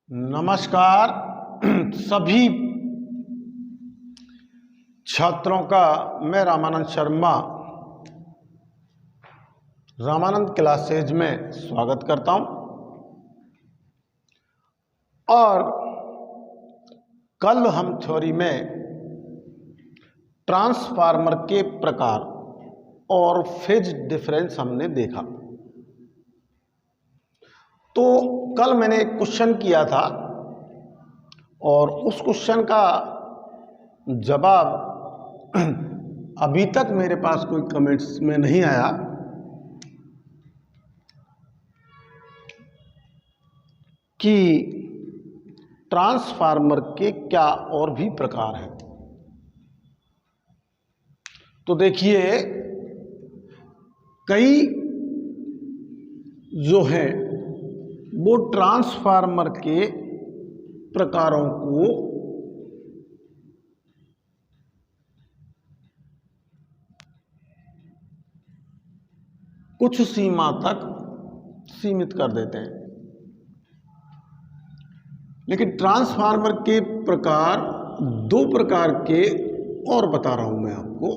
नमस्कार सभी छात्रों का मैं रामानंद शर्मा रामानंद क्लासेज में स्वागत करता हूं। और कल हम थ्योरी में ट्रांसफार्मर के प्रकार और फेज डिफरेंस हमने देखा। तो कल मैंने एक क्वेश्चन किया था और उस क्वेश्चन का जवाब अभी तक मेरे पास कोई कमेंट्स में नहीं आया कि ट्रांसफार्मर के क्या और भी प्रकार हैं। तो देखिए, कई जो है वो ट्रांसफार्मर के प्रकारों को कुछ सीमा तक सीमित कर देते हैं, लेकिन ट्रांसफार्मर के प्रकार दो प्रकार के और बता रहा हूं मैं आपको,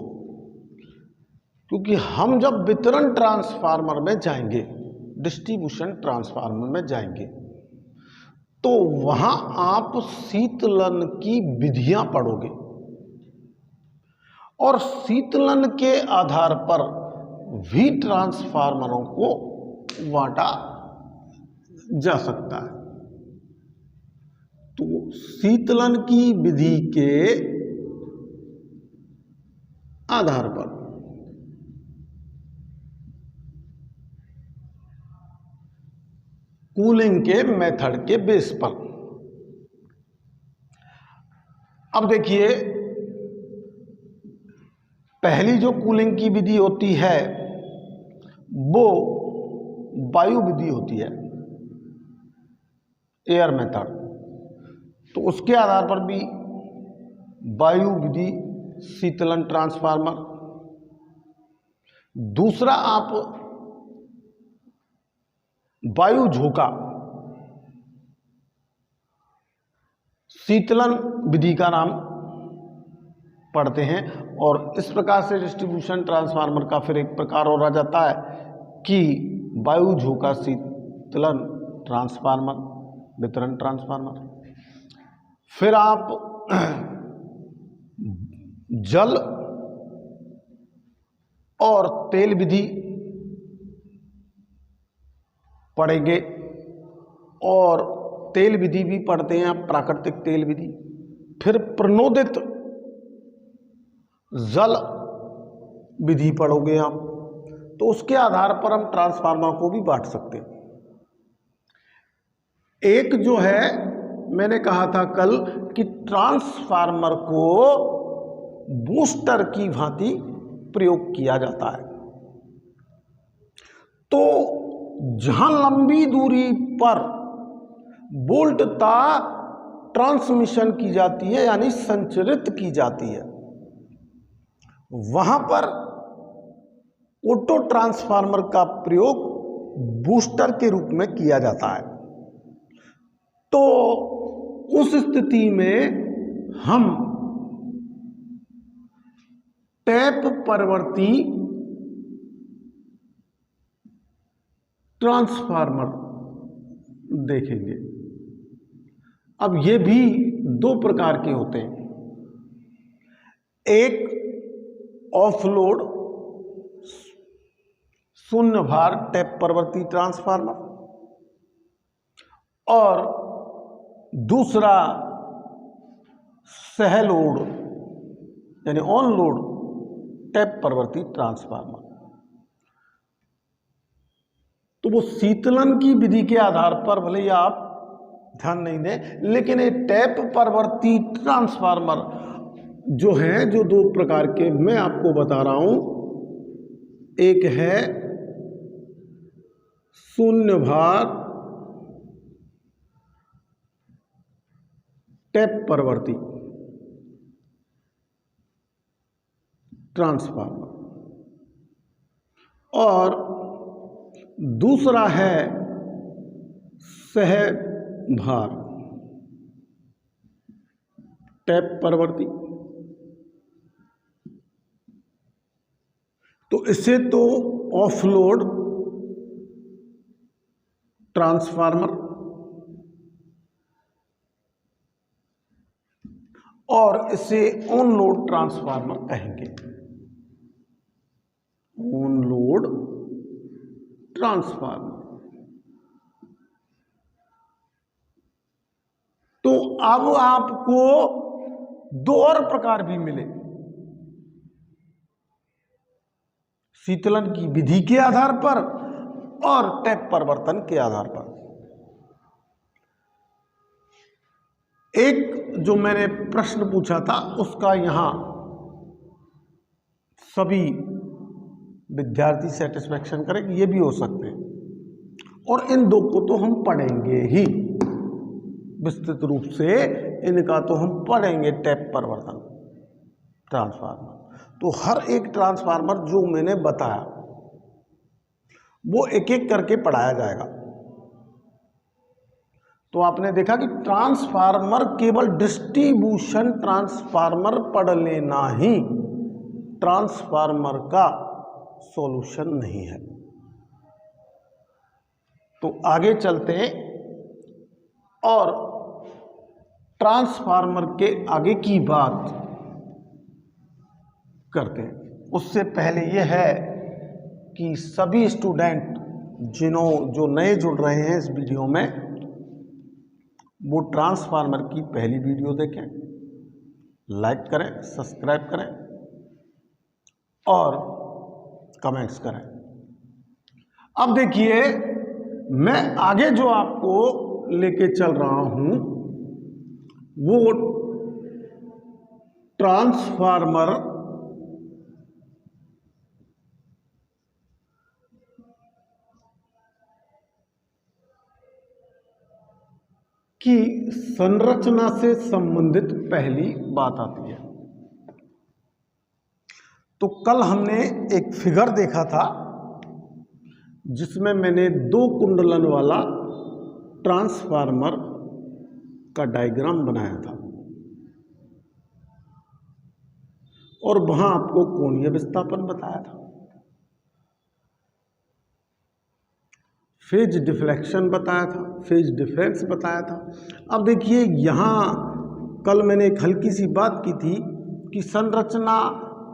क्योंकि हम जब वितरण ट्रांसफार्मर में जाएंगे, डिस्ट्रीब्यूशन ट्रांसफार्मर में जाएंगे, तो वहां आप शीतलन की विधियां पढ़ोगे और शीतलन के आधार पर भी ट्रांसफार्मरों को बांटा जा सकता है। तो शीतलन की विधि के आधार पर कूलिंग के मेथड के बेस पर, अब देखिए, पहली जो कूलिंग की विधि होती है वो वायु विधि होती है, एयर मेथड। तो उसके आधार पर भी वायु विधि शीतलन ट्रांसफार्मर। दूसरा, आप वायु झोंका शीतलन विधि का नाम पढ़ते हैं। और इस प्रकार से डिस्ट्रीब्यूशन ट्रांसफार्मर का फिर एक प्रकार और आ जाता है कि वायु झोंका शीतलन ट्रांसफार्मर, वितरण ट्रांसफार्मर। फिर आप जल और तेल विधि पढ़ेंगे, और तेल विधि भी पढ़ते हैं आप, प्राकृतिक तेल विधि। फिर प्रणोदित जल विधि पढ़ोगे आप। तो उसके आधार पर हम ट्रांसफार्मर को भी बांट सकते हैं। एक जो है, मैंने कहा था कल कि ट्रांसफार्मर को बूस्टर की भांति प्रयोग किया जाता है। तो जहां लंबी दूरी पर वोल्टता ट्रांसमिशन की जाती है, यानी संचरित की जाती है, वहां पर ऑटो ट्रांसफार्मर का प्रयोग बूस्टर के रूप में किया जाता है। तो उस स्थिति में हम टैप परवर्ती ट्रांसफार्मर देखेंगे। अब ये भी दो प्रकार के होते हैं, एक ऑफलोड शून्य भार टैप परवर्ती ट्रांसफार्मर, और दूसरा सहलोड यानी ऑन लोड टैप परवर्ती ट्रांसफार्मर। तो वो शीतलन की विधि के आधार पर भले ही आप ध्यान नहीं दें, लेकिन ये टैप परवर्ती ट्रांसफार्मर जो है, जो दो प्रकार के मैं आपको बता रहा हूं, एक है शून्य भार टैप परवर्ती ट्रांसफार्मर, और दूसरा है सहभार टैप परवर्ती। तो इसे तो ऑफलोड ट्रांसफार्मर और इसे ऑन लोड ट्रांसफार्मर कहेंगे। On load transformer. तो अब आपको दो और प्रकार भी मिले, शीतलन की विधि के आधार पर और टैप परिवर्तन के आधार पर। एक जो मैंने प्रश्न पूछा था उसका यहां सभी विद्यार्थी सेटिस्फेक्शन करें कि ये भी हो सकते हैं, और इन दो को तो हम पढ़ेंगे ही विस्तृत रूप से, इनका तो हम पढ़ेंगे टैप परिवर्तन ट्रांसफार्मर। तो हर एक ट्रांसफार्मर जो मैंने बताया वो एक एक करके पढ़ाया जाएगा। तो आपने देखा कि ट्रांसफार्मर केवल डिस्ट्रीब्यूशन ट्रांसफार्मर पढ़ लेना ही ट्रांसफार्मर का सॉल्यूशन नहीं है। तो आगे चलते हैं और ट्रांसफार्मर के आगे की बात करते हैं। उससे पहले यह है कि सभी स्टूडेंट जो नए जुड़ रहे हैं इस वीडियो में, वो ट्रांसफार्मर की पहली वीडियो देखें, लाइक करें, सब्सक्राइब करें और कमेंट्स करें। अब देखिए, मैं आगे जो आपको लेके चल रहा हूं वो ट्रांसफार्मर की संरचना से संबंधित पहली बात आती है। तो कल हमने एक फिगर देखा था जिसमें मैंने दो कुंडलन वाला ट्रांसफार्मर का डायग्राम बनाया था और वहां आपको कोणीय विस्थापन बताया था, फेज डिफ्लेक्शन बताया था, फेज डिफरेंस बताया था। अब देखिए, यहां कल मैंने एक हल्की सी बात की थी कि संरचना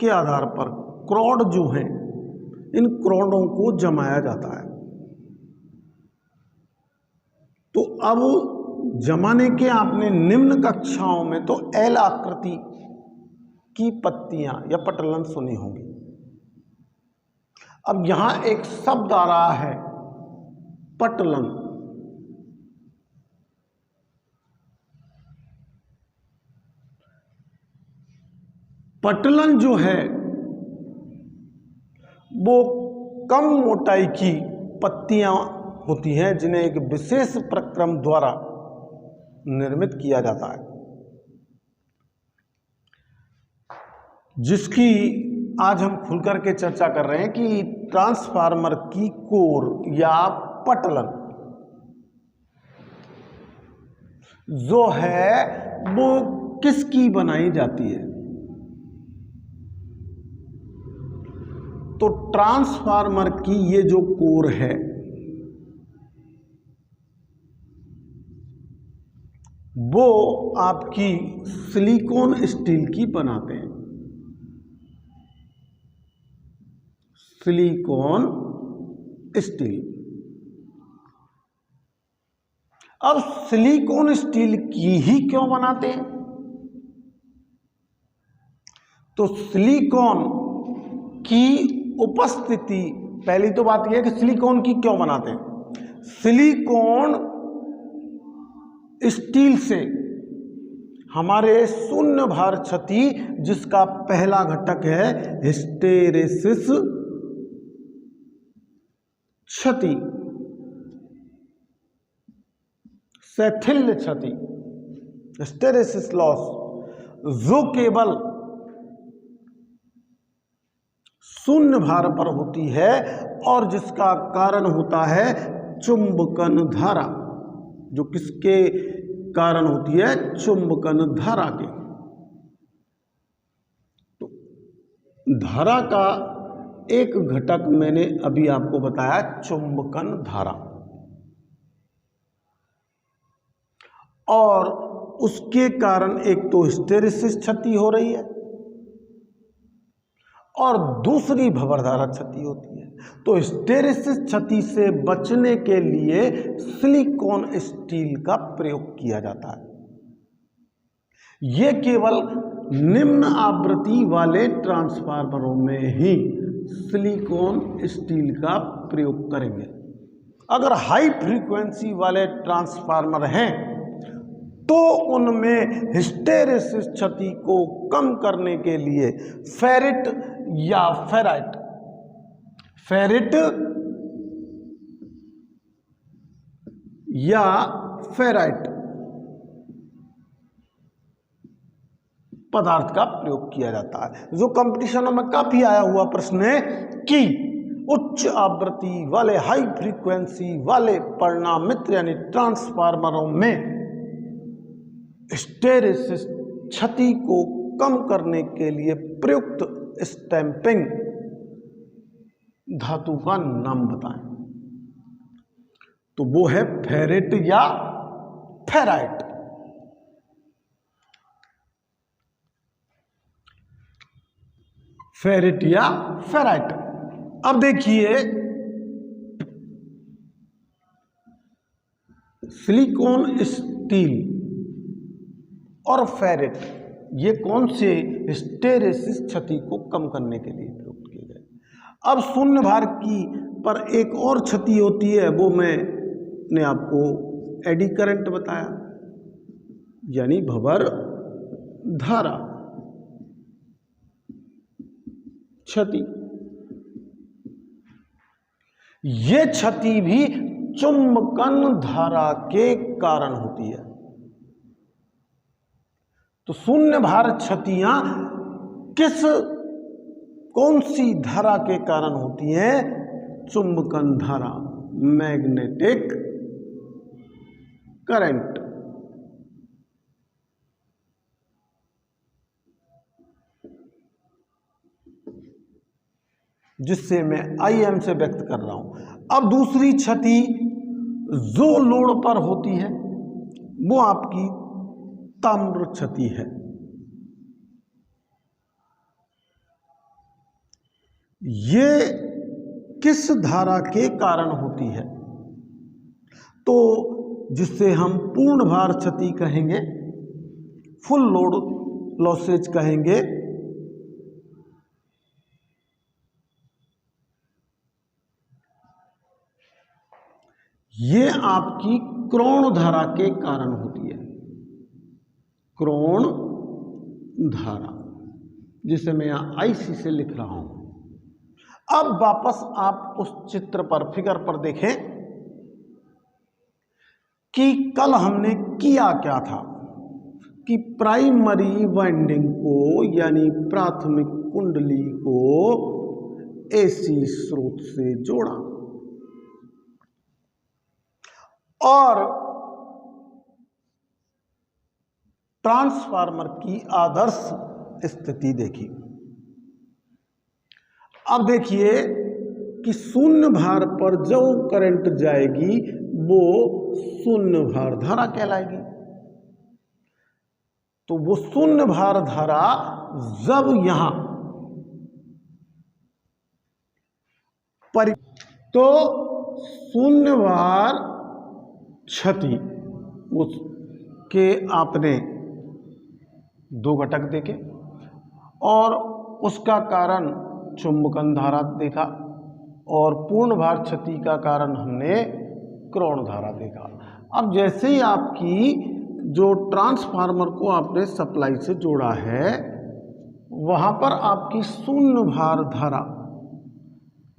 के आधार पर क्रोड जो हैं, इन क्रोडों को जमाया जाता है। तो अब जमाने के आपने निम्न कक्षाओं में तो एल आकृति की पत्तियां या पटलन सुनी होंगी। अब यहां एक शब्द आ रहा है पटलन। पटलन जो है वो कम मोटाई की पत्तियां होती हैं जिन्हें एक विशेष प्रक्रम द्वारा निर्मित किया जाता है, जिसकी आज हम खुलकर के चर्चा कर रहे हैं कि ट्रांसफार्मर की कोर या पटलन जो है वो किसकी बनाई जाती है। तो ट्रांसफार्मर की ये जो कोर है वो आपकी सिलिकॉन स्टील की बनाते हैं, सिलिकॉन स्टील। अब सिलिकॉन स्टील की ही क्यों बनाते हैं? तो सिलिकॉन की उपस्थिति, पहली तो बात यह है कि सिलिकॉन की क्यों बनाते हैं। सिलिकॉन स्टील से हमारे शून्य भार क्षति, जिसका पहला घटक है हिस्टेरेसिस क्षति, शैथिल्य क्षति, हिस्टेरेसिस लॉस, जो केवल शून्य भार पर होती है और जिसका कारण होता है चुंबकन धारा, जो किसके कारण होती है? चुंबकन धारा के। धारा का एक घटक मैंने अभी आपको बताया, चुंबकन धारा, और उसके कारण एक तो हिस्टैरिसीस क्षति हो रही है और दूसरी भंवर धारा क्षति होती है। तो हिस्टैरिसीस क्षति से बचने के लिए सिलिकॉन स्टील का प्रयोग किया जाता है। यह केवल निम्न आवृत्ति वाले ट्रांसफार्मरों में ही सिलिकॉन स्टील का प्रयोग करेंगे। अगर हाई फ्रीक्वेंसी वाले ट्रांसफार्मर हैं तो उनमें हिस्टैरिसीस क्षति को कम करने के लिए फेरिट या फेराइट, फेरिट या फेराइट पदार्थ का प्रयोग किया जाता है। जो कंपटीशनों में काफी आया हुआ प्रश्न है कि उच्च आवृत्ति वाले हाई फ्रीक्वेंसी वाले परिणामित्र यानी ट्रांसफार्मरों में हिस्टैरिसीस क्षति को कम करने के लिए प्रयुक्त स्टैंपिंग धातु का नाम बताएं। तो वो है फेरिट या फेराइट। फेरिट या फेराइट। अब देखिए, सिलिकॉन स्टील और फेरिट ये कौन से हिस्टैरिसीस क्षति को कम करने के लिए प्रयुक्त किए गए। अब शून्य भार की पर एक और क्षति होती है, वो मैंने आपको एडी करंट बताया, यानी भंवर धारा क्षति। ये क्षति भी चुंबकन धारा के कारण होती है। तो शून्य भार क्षतियां कौन सी धारा के कारण होती है? चुंबकन धारा, मैग्नेटिक करंट। जिससे मैं IM से व्यक्त कर रहा हूं। अब दूसरी क्षति जो लोड पर होती है वो आपकी ताम्र क्षति है। ये किस धारा के कारण होती है? तो जिससे हम पूर्ण भार क्षति कहेंगे, फुल लोड लॉसेज कहेंगे। ये आपकी क्रोण धारा के कारण होती है, क्रोण धारा, जिसे मैं यहां IC से लिख रहा हूं। अब वापस आप उस चित्र पर, फिगर पर देखें कि कल हमने किया क्या था कि प्राइमरी वाइंडिंग को यानी प्राथमिक कुंडली को AC स्रोत से जोड़ा और ट्रांसफार्मर की आदर्श स्थिति देखी। अब देखिए कि शून्य भार पर जो करंट जाएगी वो शून्य भार धारा कहलाएगी। तो वो शून्य भार धारा जब यहां तो शून्य भार क्षति उसके आपने दो घटक देखे और उसका कारण चुंबकन धारा देखा और पूर्ण भार क्षति का कारण हमने क्रोण धारा देखा। अब जैसे ही आपकी जो ट्रांसफार्मर को आपने सप्लाई से जोड़ा है वहां पर आपकी शून्य भार धारा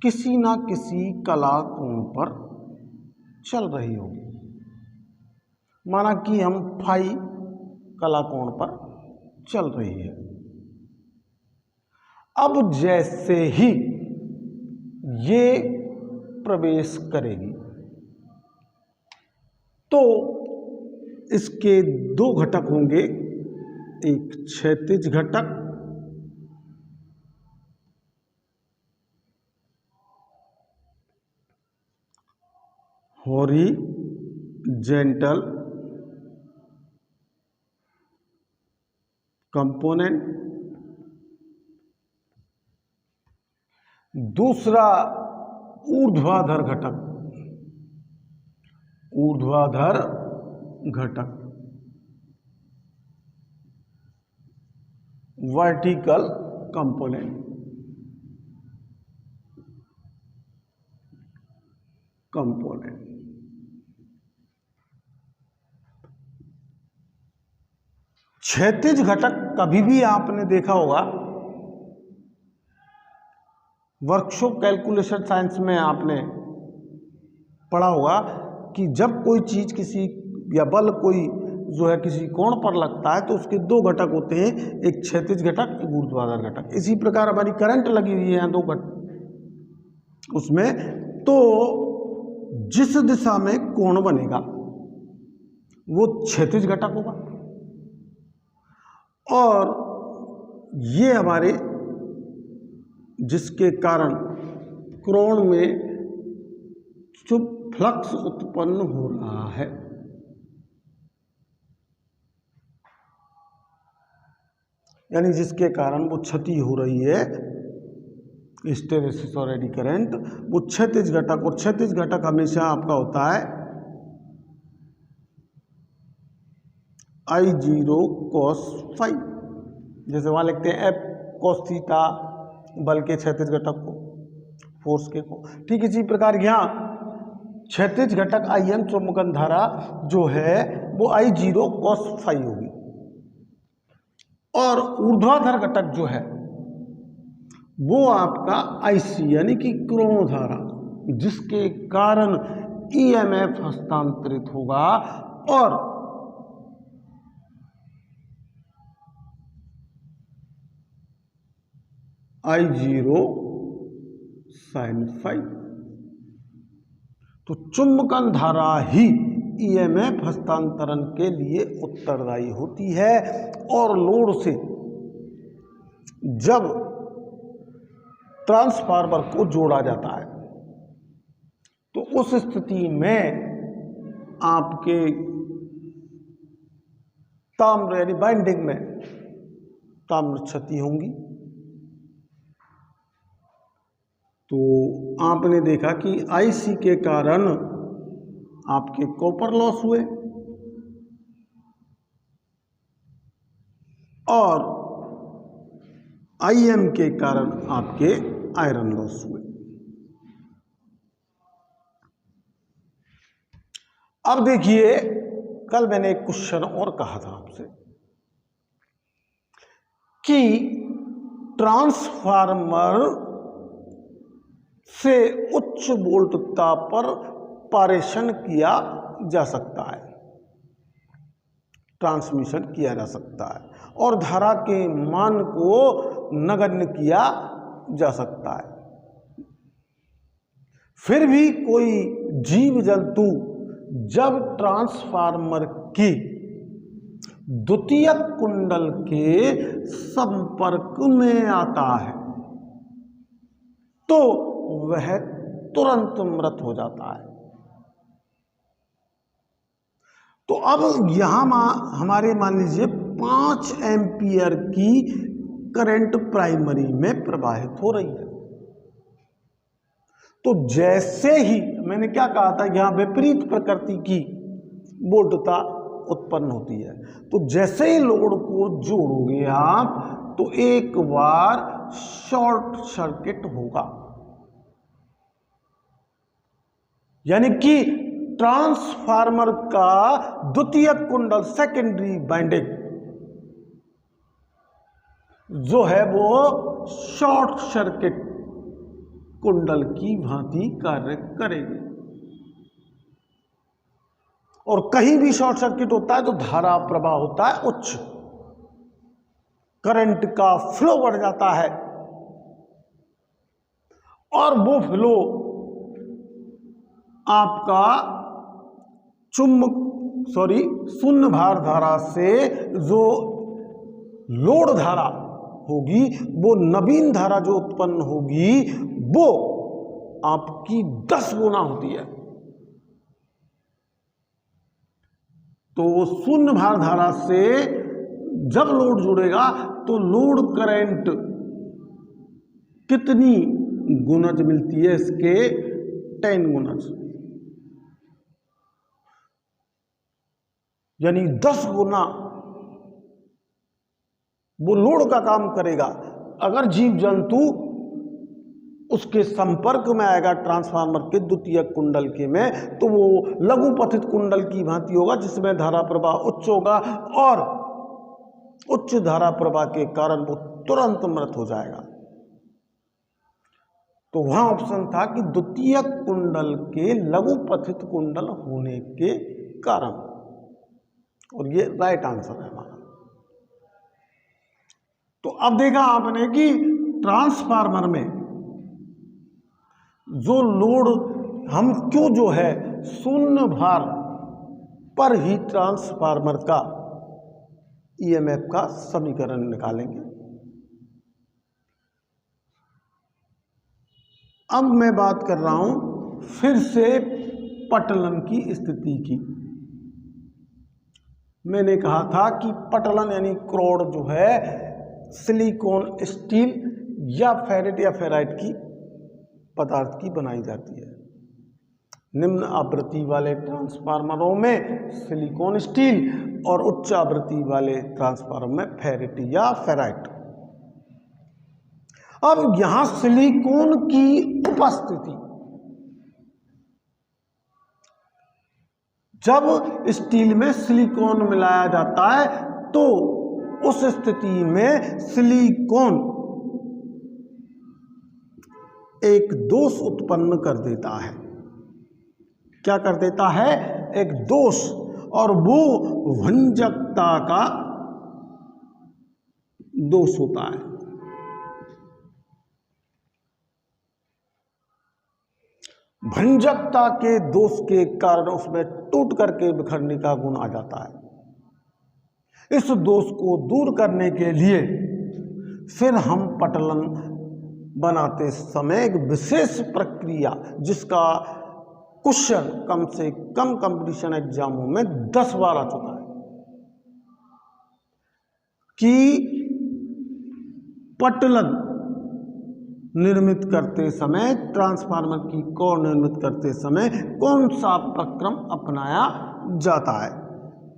किसी ना किसी कला कोण पर चल रही होगी। माना कि हम फाई कला कोण पर चल रही है। अब जैसे ही ये प्रवेश करेगी तो इसके दो घटक होंगे, एक क्षैतिज घटक हॉरिजेंटल कंपोनेंट, दूसरा ऊर्ध्वाधर घटक, ऊर्ध्वाधर घटक वर्टिकल कंपोनेंट, क्षैतिज घटक कभी भी आपने देखा होगा, वर्कशॉप कैलकुलेशन साइंस में आपने पढ़ा होगा कि जब कोई चीज किसी या बल कोई जो है किसी कोण पर लगता है तो उसके दो घटक होते हैं, एक क्षैतिज घटक, एक ऊर्ध्वाधर घटक। इसी प्रकार हमारी करंट लगी हुई है दो घटक उसमें, तो जिस दिशा में कोण बनेगा वो क्षैतिज घटक होगा, और ये हमारे जिसके कारण कोण में जो फ्लक्स उत्पन्न हो रहा है, यानी जिसके कारण वो क्षति हो रही है, हिस्टेरेसिस और एडी करंट, वो क्षैतिज घटक, और क्षैतिज घटक हमेशा आपका होता है I0 cos फाई, जैसे वहां लिखते हैं F cos थीटा बल के क्षैतिज घटक को, फोर्स के को। ठीक इसी प्रकार यहाँ क्षैतिज घटक IM चुंबकन धारा जो है वो I0 cos फाई होगी, और ऊर्ध्वाधर घटक जो है वो आपका IC यानी कि कोण धारा, जिसके कारण EMF हस्तांतरित होगा, और I0 sin फाई। तो चुंबकन धारा ही EMF हस्तांतरण के लिए उत्तरदायी होती है, और लोड से जब ट्रांसफार्मर को जोड़ा जाता है तो उस स्थिति में आपके ताम्र यानी बाइंडिंग में ताम्र क्षति होंगी। तो आपने देखा कि IC के कारण आपके कॉपर लॉस हुए, और IM के कारण आपके आयरन लॉस हुए। अब देखिए, कल मैंने एक क्वेश्चन और कहा था आपसे कि ट्रांसफार्मर से उच्च वोल्टता पर पारेषण किया जा सकता है, ट्रांसमिशन किया जा सकता है, और धारा के मान को नगण्य किया जा सकता है। फिर भी कोई जीव जंतु जब ट्रांसफार्मर की द्वितीयक कुंडल के संपर्क में आता है तो वह तुरंत मृत हो जाता है। तो अब यहां हमारे मान लीजिए 5 एम्पियर की करंट प्राइमरी में प्रवाहित हो रही है। तो जैसे ही मैंने क्या कहा था, यहां विपरीत प्रकृति की वोल्टता उत्पन्न होती है, तो जैसे ही लोड को जोड़ोगे आप तो एक बार शॉर्ट सर्किट होगा, यानी कि ट्रांसफार्मर का द्वितीयक कुंडल सेकेंडरी बाइंडिंग जो है वो शॉर्ट सर्किट कुंडल की भांति कार्य करेगी। और कहीं भी शॉर्ट सर्किट होता है तो धारा प्रवाह होता है उच्च, करंट का फ्लो बढ़ जाता है, और वो फ्लो आपका शून्य भार धारा से जो लोड धारा होगी, वो नवीन धारा जो उत्पन्न होगी वो आपकी 10 गुना होती है। तो शून्य भार धारा से जब लोड जुड़ेगा तो लोड करंट कितनी गुणज मिलती है? इसके 10 गुणज, यानी 10 गुना वो लोड का काम करेगा। अगर जीव जंतु उसके संपर्क में आएगा ट्रांसफार्मर के द्वितीयक कुंडल के में, तो वो लघु पथित कुंडल की भांति होगा, जिसमें धारा प्रवाह उच्च होगा और उच्च धारा प्रवाह के कारण वो तुरंत मृत हो जाएगा। तो वहां ऑप्शन था कि द्वितीयक कुंडल के लघु पथित कुंडल होने के कारण, और ये राइट आंसर है हमारा। तो अब देखा आपने कि ट्रांसफार्मर में जो लोड हम क्यों जो है शून्य भार पर ही ट्रांसफार्मर का ईएमएफ का समीकरण निकालेंगे। अब मैं बात कर रहा हूं फिर से पटलन की स्थिति की। मैंने कहा था कि पटलन यानी क्रोड जो है सिलिकॉन, स्टील या फेरेट या फेराइट की पदार्थ की बनाई जाती है। निम्न आवृत्ति वाले ट्रांसफार्मरों में सिलिकॉन, स्टील और उच्च आवृत्ति वाले ट्रांसफार्मर में फेरेट या फेराइट। अब यहां सिलिकॉन की उपस्थिति, जब स्टील में सिलिकॉन मिलाया जाता है तो उस स्थिति में सिलिकॉन एक दोष उत्पन्न कर देता है। क्या कर देता है? एक दोष, और वो भंजकता का दोष होता है। भंजकता के दोष के कारण उसमें टूट करके बिखरने का गुण आ जाता है। इस दोष को दूर करने के लिए फिर हम पटलन बनाते समय एक विशेष प्रक्रिया, जिसका क्वेश्चन कम से कम कंपटीशन एग्जामों में 10 बार आ चुका है, कि पटलन निर्मित करते समय, ट्रांसफार्मर की कोर निर्मित करते समय कौन सा प्रक्रम अपनाया जाता है।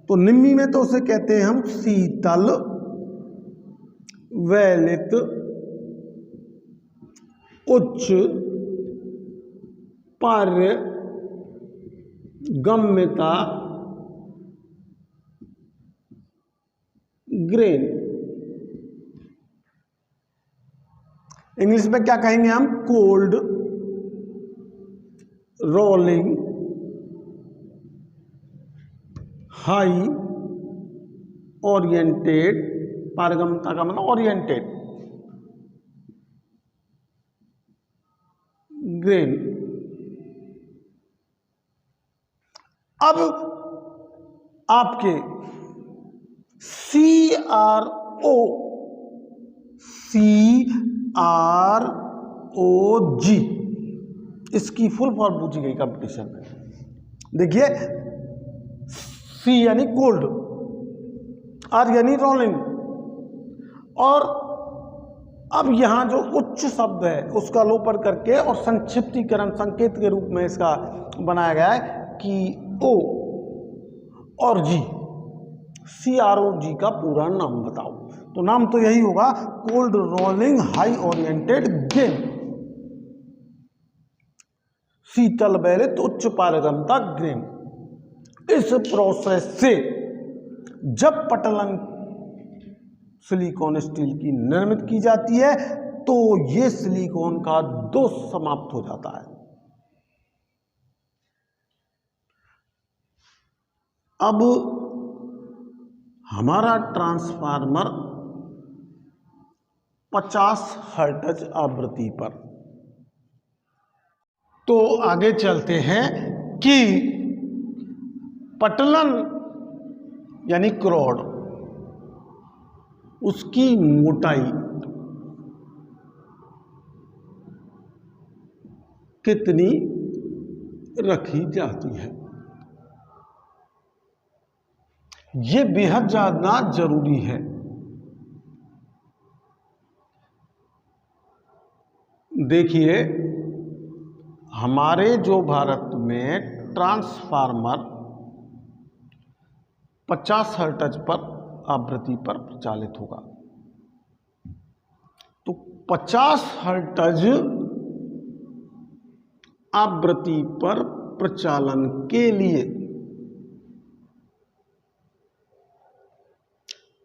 तो निम्न में तो उसे कहते हैं हम शीतल, वैलित, उच्च पार्य गम्यता ग्रेन। इंग्लिश में क्या कहेंगे हम? कोल्ड रोलिंग, हाई ओरिएंटेड, पारगम्यता का मतलब ओरिएंटेड ग्रेन। अब आपके CROG इसकी फुल फॉर्म पूछी गई कंपटीशन में। देखिए, C यानी कोल्ड, R यानी रोलिंग, और अब यहां जो उच्च शब्द है उसका लोपर करके और संक्षिप्तीकरण संकेत के रूप में इसका बनाया गया है कि O और G, CROG का पूरा नाम बताओ। तो नाम तो यही होगा, cold rolling high oriented grain, शीतल वैलित उच्च पारगम्यता ग्रेन। इस प्रोसेस से जब पटलन सिलिकॉन स्टील की निर्मित की जाती है तो ये सिलिकॉन का दोष समाप्त हो जाता है। अब हमारा ट्रांसफार्मर 50 हर्ट्ज आवृत्ति पर, तो आगे चलते हैं कि पटलन यानी क्रोड, उसकी मोटाई कितनी रखी जाती है। ये बेहद ज़्यादा जरूरी है। देखिए, हमारे जो भारत में ट्रांसफार्मर 50 हर्ट्ज पर आवृत्ति पर प्रचालित होगा। तो 50 हर्ट्ज आवृत्ति पर प्रचालन के लिए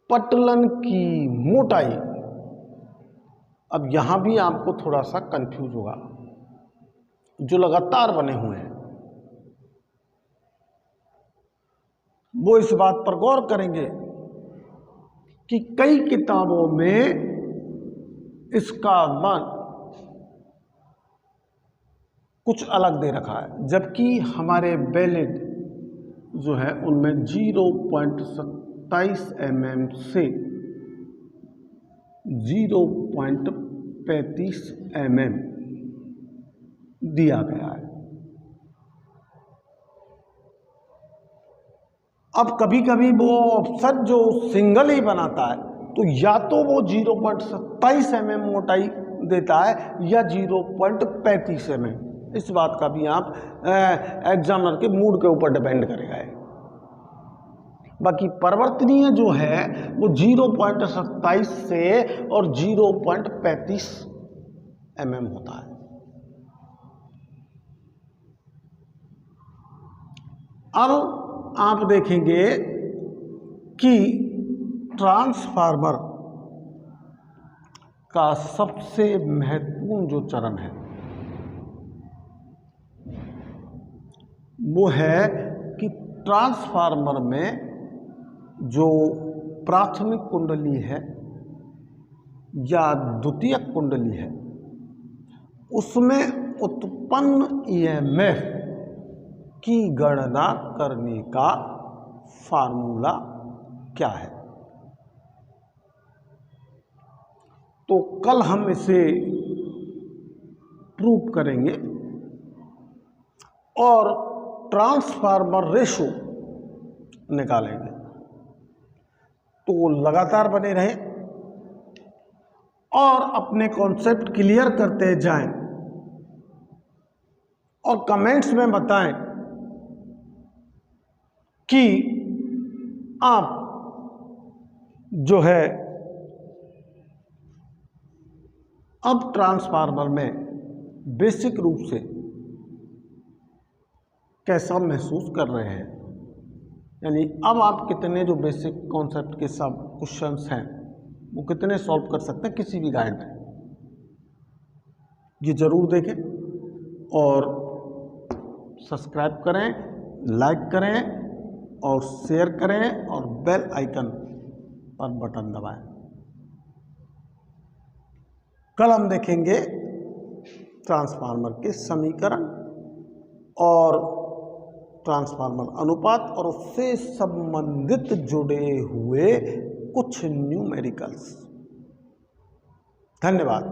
पटलन की मोटाई, अब यहां भी आपको थोड़ा सा कंफ्यूज होगा, जो लगातार बने हुए हैं वो इस बात पर गौर करेंगे कि कई किताबों में इसका मान कुछ अलग दे रखा है, जबकि हमारे वैलिड जो है उनमें 0.27 mm से 0.35 mm दिया गया है। अब कभी कभी वो ऑप्शन जो सिंगल ही बनाता है तो या तो वो 0.27 mm मोटाई देता है या 0.35 mm। इस बात का भी आप एग्जामिनर के मूड के ऊपर डिपेंड करेगा। बाकी परिवर्तनीय जो है वो 0.27 से और 0.35 mm होता है। अब आप देखेंगे कि ट्रांसफार्मर का सबसे महत्वपूर्ण जो चरण है वो है कि ट्रांसफार्मर में जो प्राथमिक कुंडली है या द्वितीयक कुंडली है उसमें उत्पन्न ईएमएफ की गणना करने का फार्मूला क्या है। तो कल हम इसे प्रूव करेंगे और ट्रांसफार्मर रेशो निकालेंगे। तो लगातार बने रहें और अपने कॉन्सेप्ट क्लियर करते जाएं और कमेंट्स में बताएं कि आप जो है अब ट्रांसफार्मर में बेसिक रूप से कैसा महसूस कर रहे हैं, यानी अब आप कितने जो बेसिक कॉन्सेप्ट के सब क्वेश्चंस हैं वो कितने सॉल्व कर सकते हैं किसी भी गाइड में। ये जरूर देखें और सब्सक्राइब करें, लाइक करें और शेयर करें और बेल आइकन पर बटन दबाएं। कल हम देखेंगे ट्रांसफार्मर के समीकरण और ट्रांसफार्मर अनुपात और उससे संबंधित जुड़े हुए कुछ न्यूमेरिकल्स। धन्यवाद।